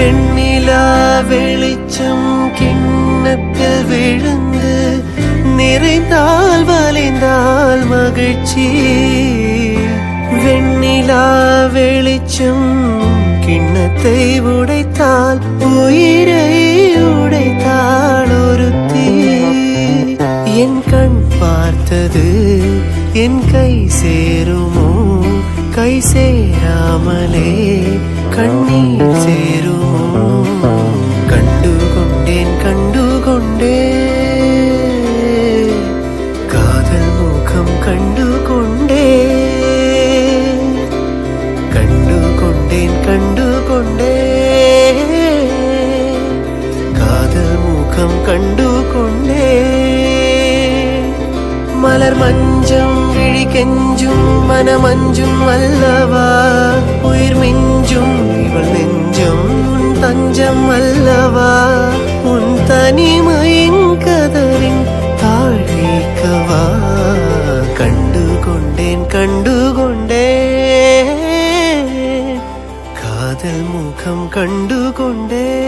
வெண்ணிலா வெளிச்சம் கிண்ணத்தில் விழுந்து நிறைந்தால் வலிந்தால் மகிழ்ச்சி. வெண்ணிலா வெளிச்சம் கிண்ணத்தை உடைத்தால் உயிரை உடைத்தாள் ஒருத்தி. என் கண் பார்த்தது என் கை சேருமோ, கை சேராமலே கண்ணீர் சேருமோ. கண்டுகொண்டேன் காதல் முகம் கண்டுகொண்டேன் காதல் முகம் கண்டுகொண்டேன். மலர் மஞ்சம் விழி கெஞ்சும் மனமஞ்சும் அல்லவா, உயிர் மிஞ்சும் இவள் நெஞ்சம் தஞ்சம் அல்லவா. உன் தனிமையின் கதறின் தாழிக்கவா. கண்டுகொண்டேன் காதல் முகம் கண்டுகொண்டேன்.